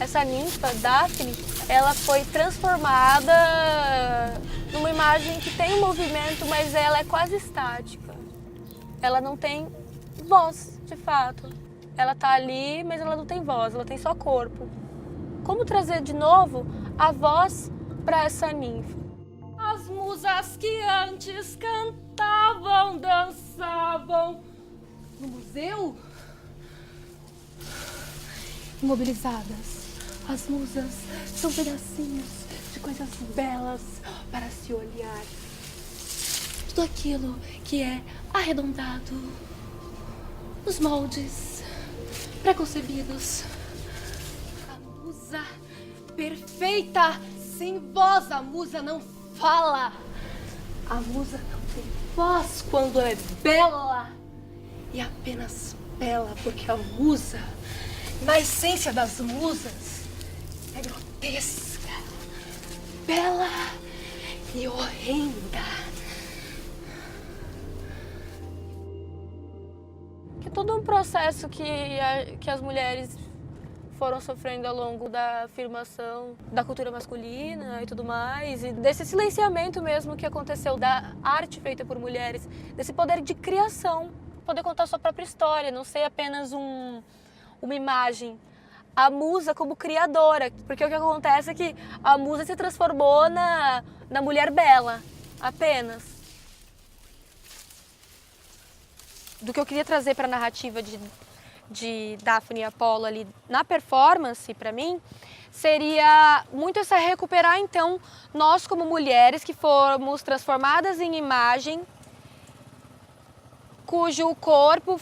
Essa ninfa, Daphne, ela foi transformada numa imagem que tem um movimento, mas ela é quase estática. Ela não tem voz, de fato. Ela tá ali, mas ela não tem voz, ela tem só corpo. Como trazer de novo a voz para essa ninfa? As musas que antes cantavam, dançavam no museu, imobilizadas. As musas são pedacinhos de coisas belas para se olhar. Tudo aquilo que é arredondado, os moldes preconcebidos. A musa perfeita, sem voz, a musa não fala. A musa não tem voz quando é bela. E apenas bela porque a musa, na essência das musas, é grotesca, bela e horrenda. Que todo um processo que as mulheres foram sofrendo ao longo da afirmação da cultura masculina e tudo mais, e desse silenciamento mesmo que aconteceu da arte feita por mulheres, desse poder de criação, poder contar sua própria história, não ser apenas uma imagem. A musa como criadora, porque o que acontece é que a musa se transformou na mulher bela, apenas. Do que eu queria trazer para a narrativa de Daphne e Apolo ali na performance, para mim, seria muito essa recuperar, então, nós como mulheres que fomos transformadas em imagem, cujo corpo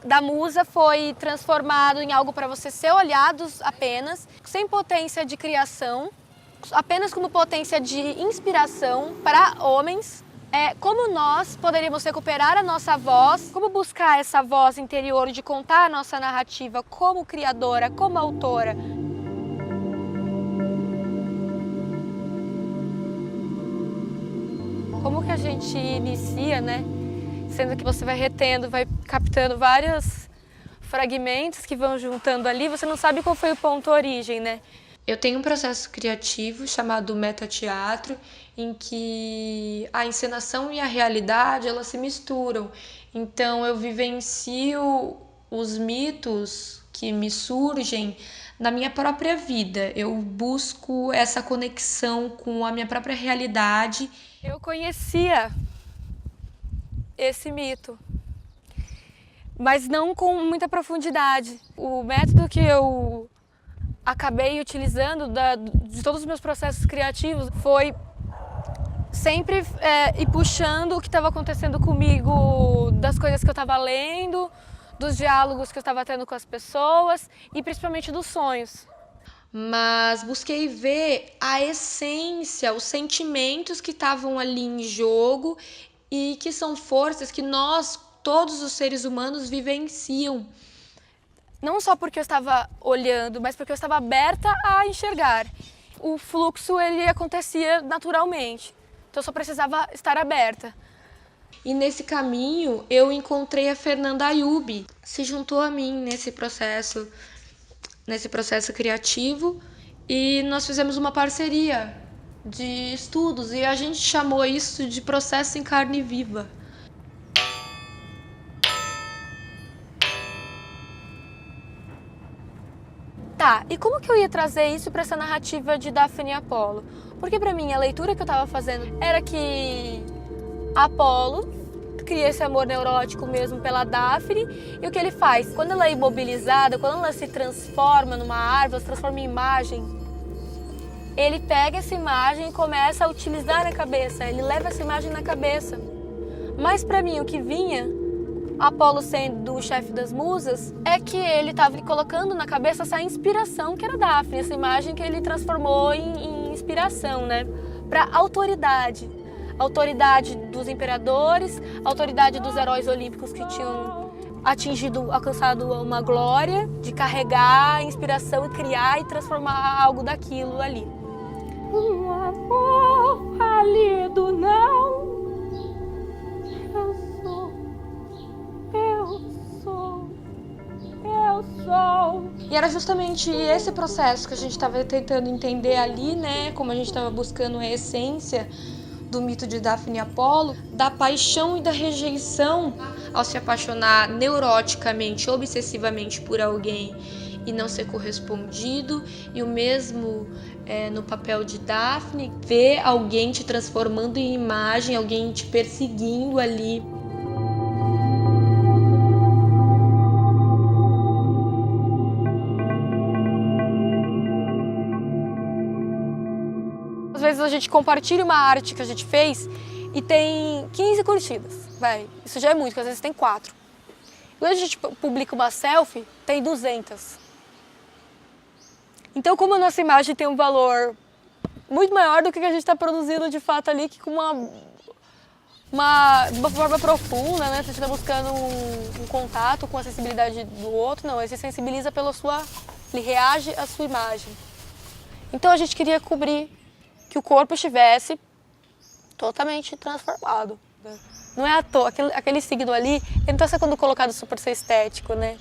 da musa foi transformado em algo para você ser olhados apenas, sem potência de criação, apenas como potência de inspiração para homens. Como nós poderíamos recuperar a nossa voz, como buscar essa voz interior de contar a nossa narrativa como criadora, como autora. Como que a gente inicia, né? Sendo que você vai retendo, vai captando vários fragmentos que vão juntando ali, você não sabe qual foi o ponto origem, né? Eu tenho um processo criativo chamado metateatro, em que a encenação e a realidade, elas se misturam. Então eu vivencio os mitos que me surgem na minha própria vida. Eu busco essa conexão com a minha própria realidade. Eu conhecia esse mito, mas não com muita profundidade. O método que eu acabei utilizando de todos os meus processos criativos foi sempre ir puxando o que estava acontecendo comigo, das coisas que eu estava lendo, dos diálogos que eu estava tendo com as pessoas e principalmente dos sonhos. Mas busquei ver a essência, os sentimentos que estavam ali em jogo e que são forças que nós, todos os seres humanos, vivenciam. Não só porque eu estava olhando, mas porque eu estava aberta a enxergar. O fluxo, ele acontecia naturalmente, então eu só precisava estar aberta. E nesse caminho eu encontrei a Fernanda Ayub, se juntou a mim nesse processo nesse processo criativo e nós fizemos uma parceria de estudos e a gente chamou isso de processo em carne viva. Tá, e como que eu ia trazer isso para essa narrativa de Daphne e Apolo? Porque para mim a leitura que eu estava fazendo era que Apolo cria esse amor neurótico mesmo pela Daphne, e o que ele faz? Quando ela é imobilizada, quando ela se transforma numa árvore, ela se transforma em imagem, ele pega essa imagem e começa a utilizar na cabeça, ele leva essa imagem na cabeça. Mas para mim o que vinha, Apolo sendo o chefe das musas, é que ele estava colocando na cabeça essa inspiração que era Daphne, essa imagem que ele transformou em inspiração, né? Para autoridade. Autoridade dos imperadores, autoridade dos heróis olímpicos que tinham alcançado uma glória, de carregar a inspiração e criar e transformar algo daquilo ali. Um amor falido não. Eu sou. E era justamente esse processo que a gente estava tentando entender ali, né? Como a gente estava buscando a essência do mito de Daphne e Apolo, da paixão e da rejeição ao se apaixonar neuroticamente, obsessivamente por alguém e não ser correspondido, e o mesmo no papel de Daphne, ver alguém te transformando em imagem, alguém te perseguindo ali. Às vezes a gente compartilha uma arte que a gente fez e tem 15 curtidas, isso já é muito, porque às vezes tem 4. Quando a gente publica uma selfie, tem 200. Então, como a nossa imagem tem um valor muito maior do que a gente está produzindo de fato ali, que com de uma forma profunda, né? Você está buscando um contato com a sensibilidade do outro, não, ele se sensibiliza ele reage à sua imagem. Então a gente queria cobrir que o corpo estivesse totalmente transformado. Né? Não é à toa, aquele signo ali, ele não está sendo colocado super ser estético, né?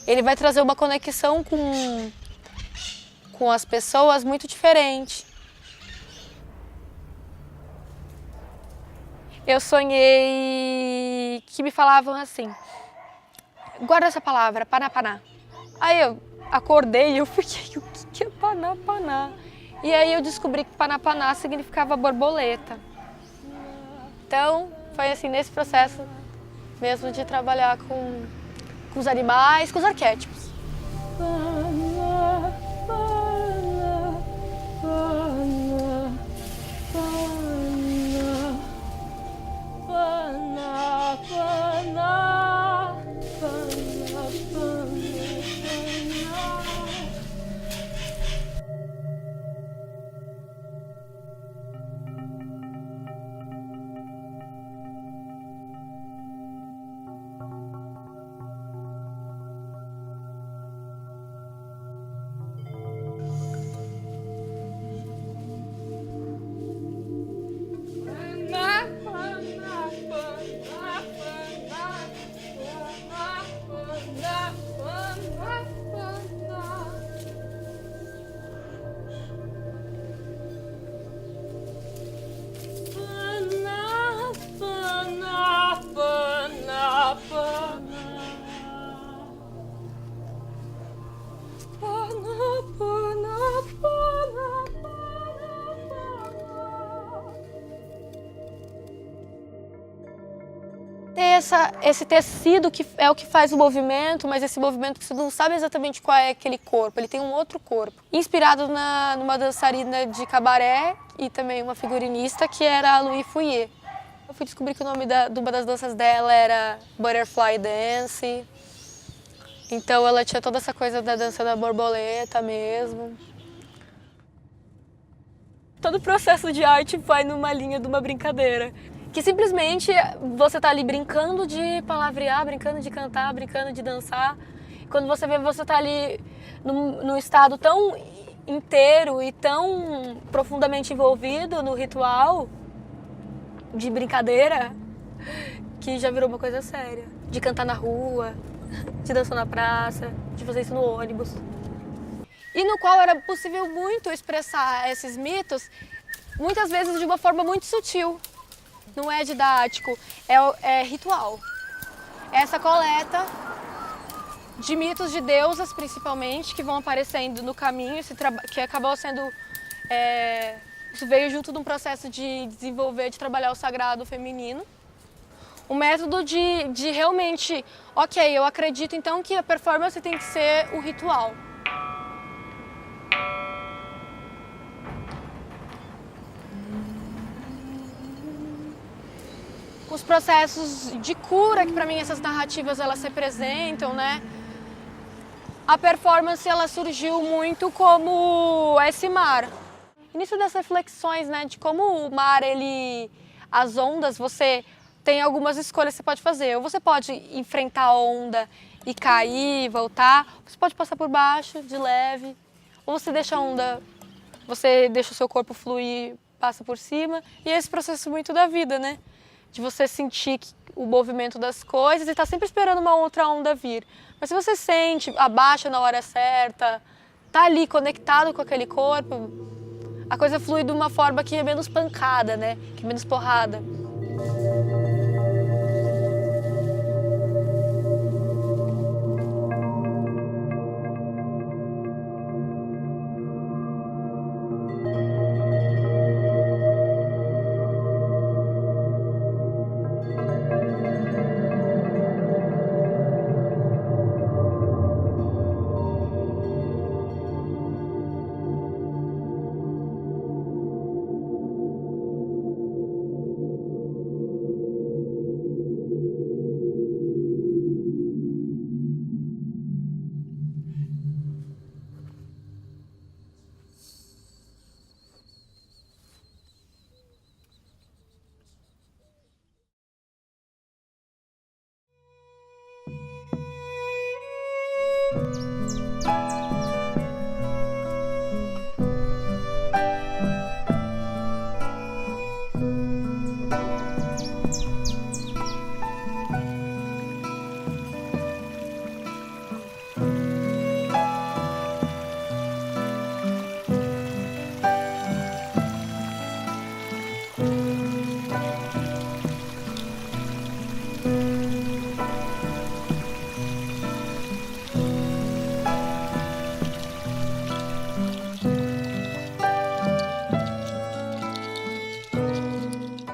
Ele vai trazer uma conexão com as pessoas muito diferente. Eu sonhei que me falavam assim, guarda essa palavra, panapaná. Aí eu acordei e eu fiquei, o que é panapaná? E aí eu descobri que panapaná significava borboleta. Então, foi assim, nesse processo mesmo de trabalhar com os animais, com os arquétipos. Esse tecido que é o que faz o movimento, mas esse movimento você não sabe exatamente qual é aquele corpo, ele tem um outro corpo. Inspirado numa dançarina de cabaré e também uma figurinista que era a Louis Fouillet. Eu fui descobrir que o nome de uma das danças dela era Butterfly Dance. Então ela tinha toda essa coisa da dança da borboleta mesmo. Todo o processo de arte vai numa linha de uma brincadeira. Que simplesmente você tá ali brincando de palavrear, brincando de cantar, brincando de dançar. Quando você vê, você tá ali num estado tão inteiro e tão profundamente envolvido no ritual de brincadeira que já virou uma coisa séria. De cantar na rua, de dançar na praça, de fazer isso no ônibus. e no qual era possível muito expressar esses mitos, muitas vezes de uma forma muito sutil. Não é didático, é ritual. É essa coleta de mitos de deusas, principalmente, que vão aparecendo no caminho, que acabou sendo... isso veio junto de um processo de desenvolver, de trabalhar o sagrado feminino. Um método de realmente, ok, eu acredito então que a performance tem que ser o ritual. Os processos de cura, que para mim essas narrativas elas representam, né? A performance ela surgiu muito como esse mar. Início das reflexões, né, de como o mar, as ondas, você tem algumas escolhas que você pode fazer. Ou você pode enfrentar a onda e cair, voltar. Você pode passar por baixo, de leve. Ou você deixa a onda, você deixa o seu corpo fluir, passa por cima. E esse processo muito da vida, né? De você sentir o movimento das coisas e estar sempre esperando uma outra onda vir. Mas se você sente, abaixa na hora certa, tá ali conectado com aquele corpo, a coisa flui de uma forma que é menos pancada, né? Que é menos porrada.